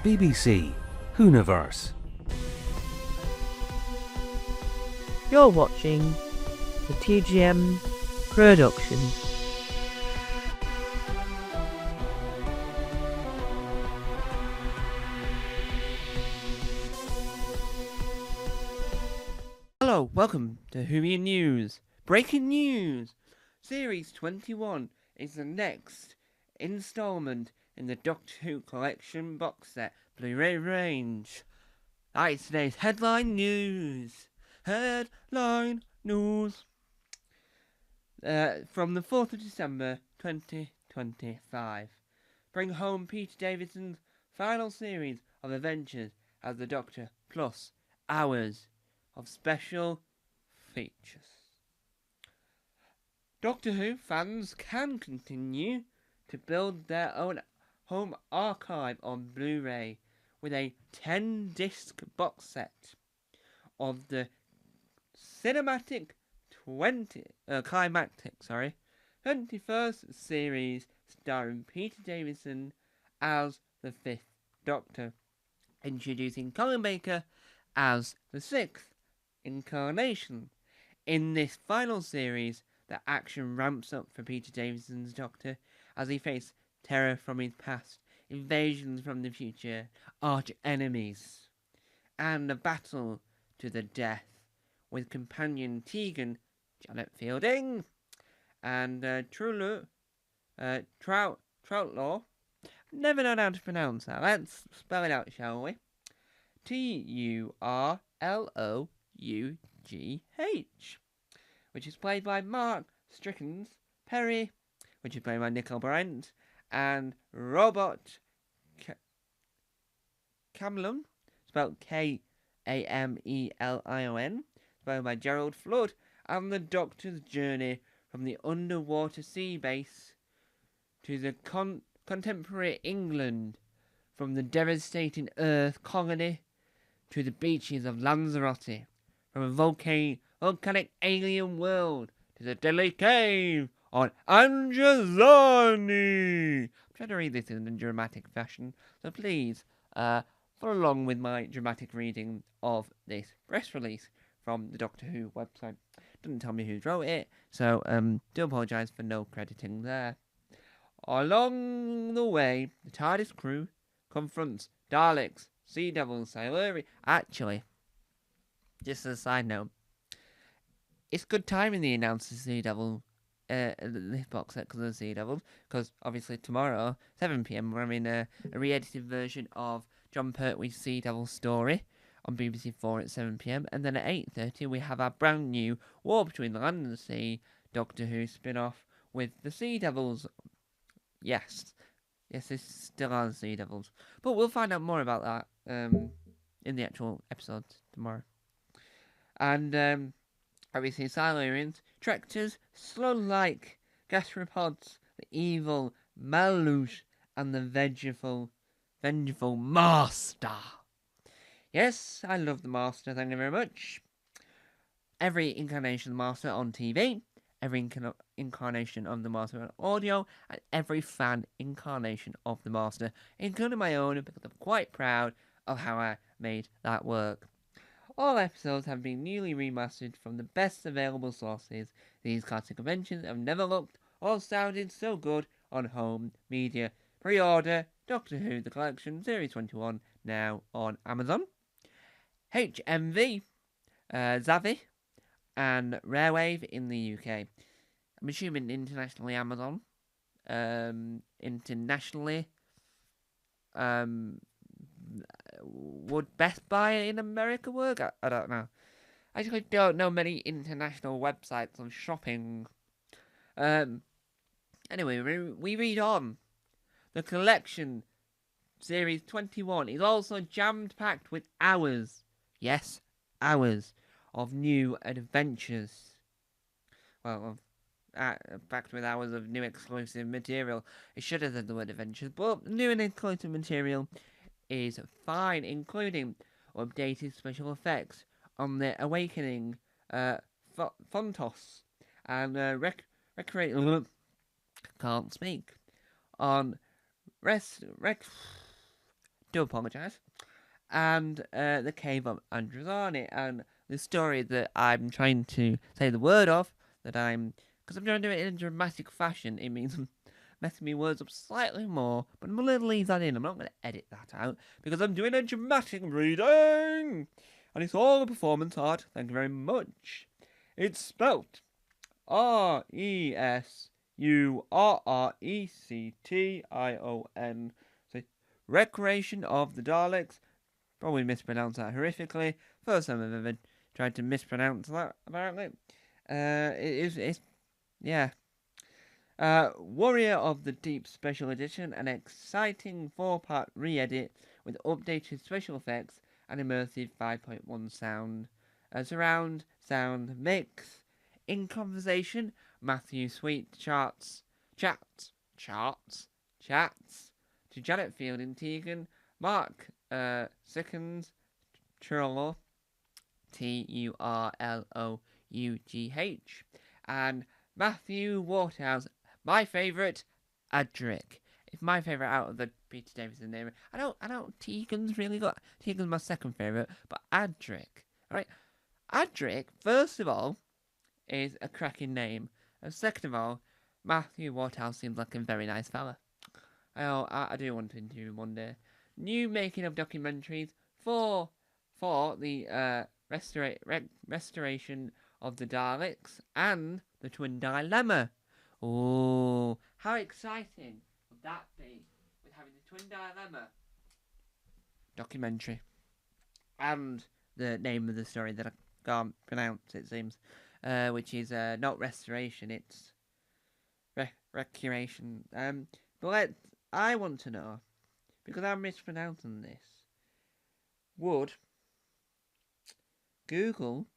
BBC Whoniverse. You're watching the TGM production. Hello, welcome to whovian News. Breaking news! Series 21 is the next installment in the Doctor Who Collection box set Blu-ray range. That is today's headline news. Headline news. From the 4th of December 2025. Bring home Peter Davison's final series of adventures as the Doctor, plus hours of special features. Doctor Who fans can continue to build their own home archive on Blu-ray with a 10-disc box set of the climactic 21st series starring Peter Davison as the 5th Doctor, introducing Colin Baker as the 6th incarnation. In this final series, the action ramps up for Peter Davison's Doctor as he faces terror from his past, invasions from the future, arch enemies, and a battle to the death with companion Tegan, Janet Fielding, and Troutlaw. Never known how to pronounce that. Let's spell it out, shall we? Turlough, which is played by Mark Strickens, Perry, which is played by Nicole Brent, and Robot Camlon, spelled Kamelion, spelled by Gerald Flood, and the Doctor's journey from the underwater sea base to the contemporary England, from the devastating Earth colony to the beaches of Lanzarote, from a volcanic alien world to the deadly cave on Angelani. I'm trying to read this in a dramatic fashion, so please follow along with my dramatic reading of this press release from the Doctor Who website. Doesn't tell me who wrote it, so do apologise for no crediting there. Along the way, the TARDIS crew confronts Daleks, Sea Devils, Siluri. Actually, just as a side note, it's good timing they announced the Sea Devil, this box set because of the Sea Devils, because obviously tomorrow, 7 PM, we're having a re-edited version of John Pertwee's Sea Devil story on BBC4 at 7 PM, and then at 8:30 we have our brand new War Between the Land and the Sea Doctor Who spin-off with the Sea Devils. Yes, this still are the Sea Devils, but we'll find out more about that in the actual episodes tomorrow. And obviously Silurians, Tractors, Slow-like, Gastropods, the evil Malouche, and the vengeful Master. Yes, I love the Master, thank you very much. Every incarnation of the Master on TV, every incarnation of the Master on audio, and every fan incarnation of the Master, including my own, because I'm quite proud of how I made that work. All episodes have been newly remastered from the best available sources. These classic conventions have never looked or sounded so good on home media. Pre-order Doctor Who The Collection Series 21 now on Amazon. HMV, Zavi, and Rarewave in the UK. I'm assuming internationally Amazon. Internationally, would Best Buy in America work? I don't know. I actually don't know many international websites on shopping. Anyway, we read on. The collection, Series 21, is also jammed-packed with hours. Yes, hours of new adventures. Well, packed with hours of new exclusive material. It should have said the word adventures, but new and exclusive material is fine, including updated special effects on the Awakening, Fontos, and can't speak, on do apologise. And The Cave of Androzani. And the story that I'm trying to say the word of, because I'm trying to do it in a dramatic fashion, it means I'm messing my words up slightly more, but I'm going to leave that in. I'm not going to edit that out, because I'm doing a dramatic reading! And it's all a performance art, thank you very much. It's spelt Resurrection. So, Recreation of the Daleks. Probably mispronounced that horrifically. First time I've ever tried to mispronounce that, apparently. Yeah. Warrior of the Deep Special Edition, an exciting 4-part re-edit with updated special effects and immersive 5.1 sound, surround sound mix. In conversation, Matthew Sweet chats to Janet Fielding Tegan, Mark Sickens Turlough, Turlough, and Matthew Waterhouse. My favourite, Adric. It's my favourite out of the Peter Davison name. I don't. Tegan's my second favourite, but Adric. Alright, Adric. First of all, is a cracking name, and second of all, Matthew Waterhouse seems like a very nice fella. I do want to interview him one day. New making of documentaries for the restoration of the Daleks and the Twin Dilemma. Oh, how exciting would that be with having the Twin Dilemma documentary and the name of the story that I can't pronounce, it seems, which is not restoration, it's recreation. But I want to know, because I'm mispronouncing this, would Google,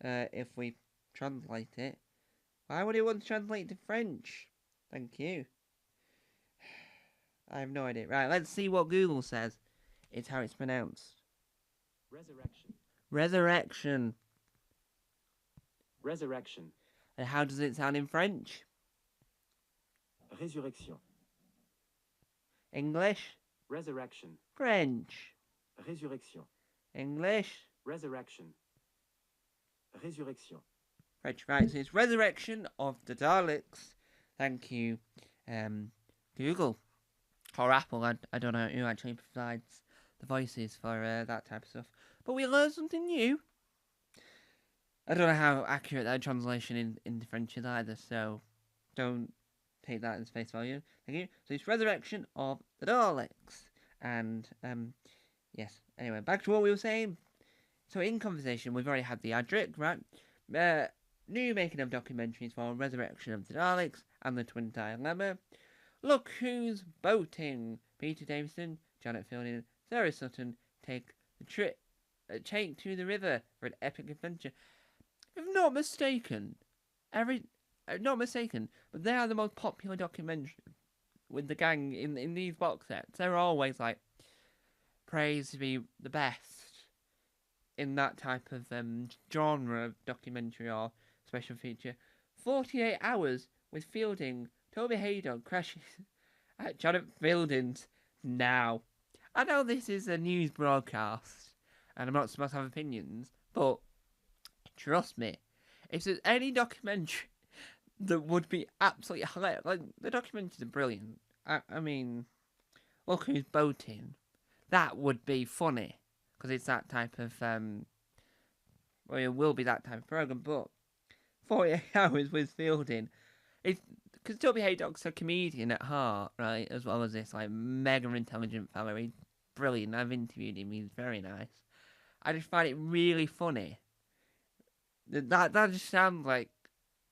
if we translate it, why would it want to translate to French? Thank you. I have no idea. Right, let's see what Google says. It's how it's pronounced. Resurrection. And how does it sound in French? Résurrection. English? Resurrection. French? Résurrection. English? Resurrection. Résurrection. French, right, so it's Resurrection of the Daleks. Thank you, Google. Or Apple, I don't know who actually provides the voices for that type of stuff. But we learned something new. I don't know how accurate that translation into French is either, so don't take that as face value. Thank you. So it's Resurrection of the Daleks. And, yes. Anyway, back to what we were saying. So in conversation, we've already had the Adric, right? New making of documentaries for Resurrection of the Daleks and the Twin Dilemma. Look who's boating. Peter Davison, Janet Fielding, Sarah Sutton take the trip to the river for an epic adventure. If I'm not mistaken, but they are the most popular documentary with the gang in these box sets. They're always like praised to be the best in that type of genre of documentary or special feature. 48 Hours with Fielding. Toby Haydog crashes at Janet Fielding's now. I know this is a news broadcast, and I'm not supposed to have opinions, but trust me, if there's any documentary that would be absolutely hilarious, like, the documentaries are brilliant. I mean, Look Who's Boating. That would be funny, because it's that type of, well, it will be that type of program, but 48 Hours with Fielding, it's, because Toby Haydog's a comedian at heart, right, as well as this, like, mega intelligent fellow. He's brilliant. I've interviewed him. He's very nice. I just find it really funny. That just sounds like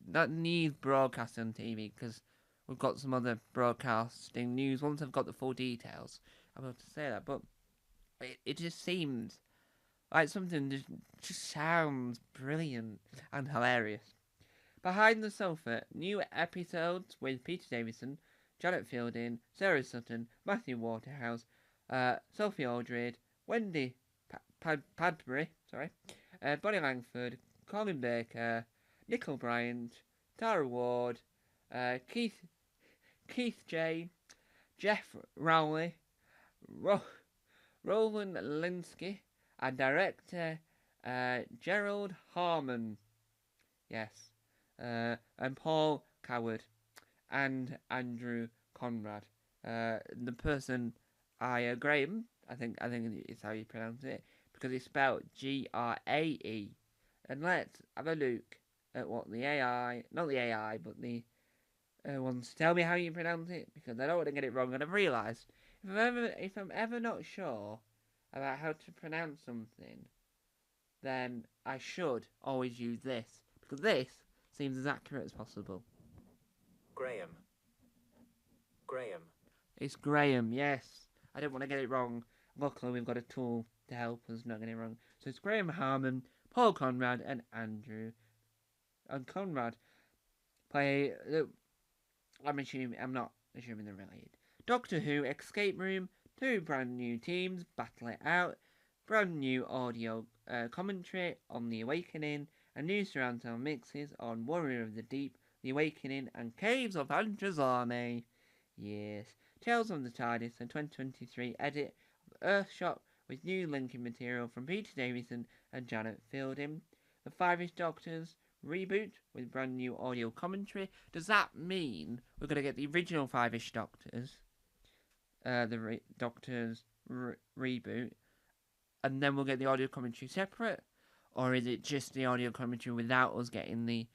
that needs broadcasting on TV, because we've got some other broadcasting news. Once I've got the full details, I'm able to say that. But it just seems like something that just sounds brilliant and hilarious. Behind the Sofa, new episodes with Peter Davison, Janet Fielding, Sarah Sutton, Matthew Waterhouse, Sophie Aldred, Wendy Padbury, Bonnie Langford, Colin Baker, Nicole Bryant, Tara Ward, Keith J, Jeff Rowley, Roland Linsky, and director Gerald Harmon. Yes. And Paul Coward and Andrew Conrad. The person Graham, I think is how you pronounce it, because it's spelled Grae. And let's have a look at what the AI, not the AI, but the wants to tell me how you pronounce it, because I don't want to get it wrong. And I've realised if I'm ever not sure about how to pronounce something, then I should always use this, because this seems as accurate as possible. Graham. Graham. It's Graham, yes. I don't want to get it wrong. Luckily, we've got a tool to help us not get it wrong. So it's Graham Harmon, Paul Conrad, and Andrew. And Conrad play. I'm not assuming they're related. Doctor Who Escape Room. 2 brand new teams battle it out. Brand new audio commentary on The Awakening. And new surround sound mixes on Warrior of the Deep, The Awakening, and Caves of Androzani. Yes. Tales of the TARDIS, a 2023 edit of Earthshock with new linking material from Peter Davison and Janet Fielding. The Five-ish Doctors reboot with brand new audio commentary. Does that mean we're going to get the original Five-ish Doctors, Doctors reboot, and then we'll get the audio commentary separate? Or is it just the audio commentary without us getting the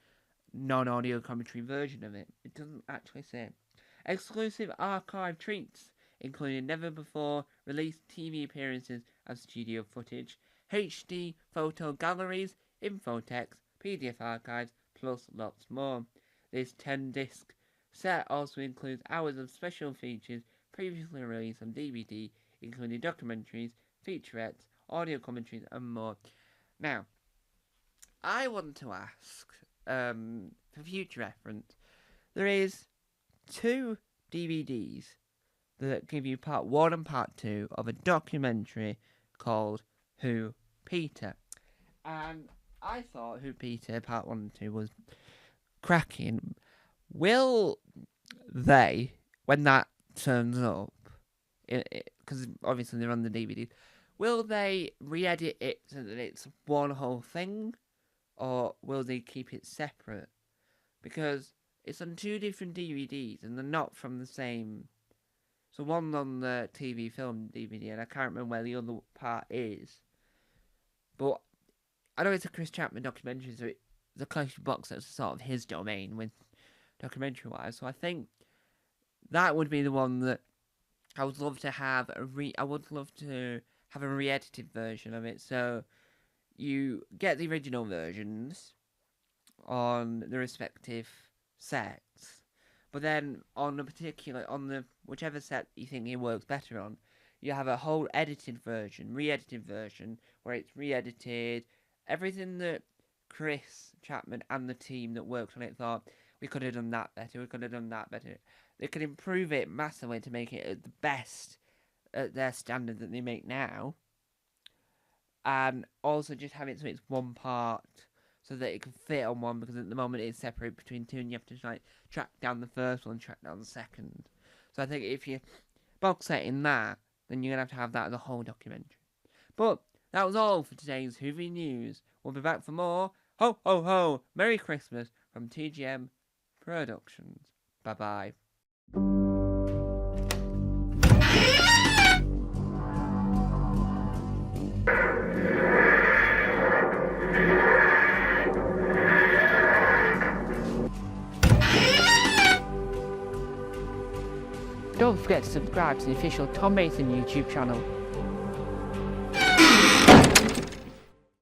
non-audio commentary version of it? It doesn't actually say. Exclusive archive treats, including never-before-released TV appearances and studio footage, HD photo galleries, infotext, PDF archives, plus lots more. This 10-disc set also includes hours of special features previously released on DVD, including documentaries, featurettes, audio commentaries, and more. Now, I want to ask, for future reference, there is 2 DVDs that give you part 1 and part 2 of a documentary called Who Peter. And I thought Who Peter part 1 and 2 was cracking. Will they, when that turns up, because obviously they're on the DVDs, will they re-edit it so that it's one whole thing? Or will they keep it separate? Because it's on 2 different DVDs and they're not from the same. So one's on the TV film DVD and I can't remember where the other part is. But I know it's a Chris Chapman documentary, so it's a collection box that's sort of his domain with documentary wise. So I think that would be the one that I would love to have a re-edited version of it. So you get the original versions on the respective sets, but then on whichever set you think it works better on, you have a whole re-edited version, where it's re-edited everything that Chris Chapman and the team that worked on it thought, we could have done that better. They could improve it massively to make it the best at their standard that they make now, and also just have it so it's one part, so that it can fit on one, because at the moment it's separate between 2 and you have to track down the first one and track down the second. So I think if you're box setting that, then you're going to have that as a whole documentary. But that was all for today's Whovian News. We'll be back for more. Ho ho ho! Merry Christmas from TGM Productions. Bye bye. Don't forget to subscribe to the official Tom Mason YouTube channel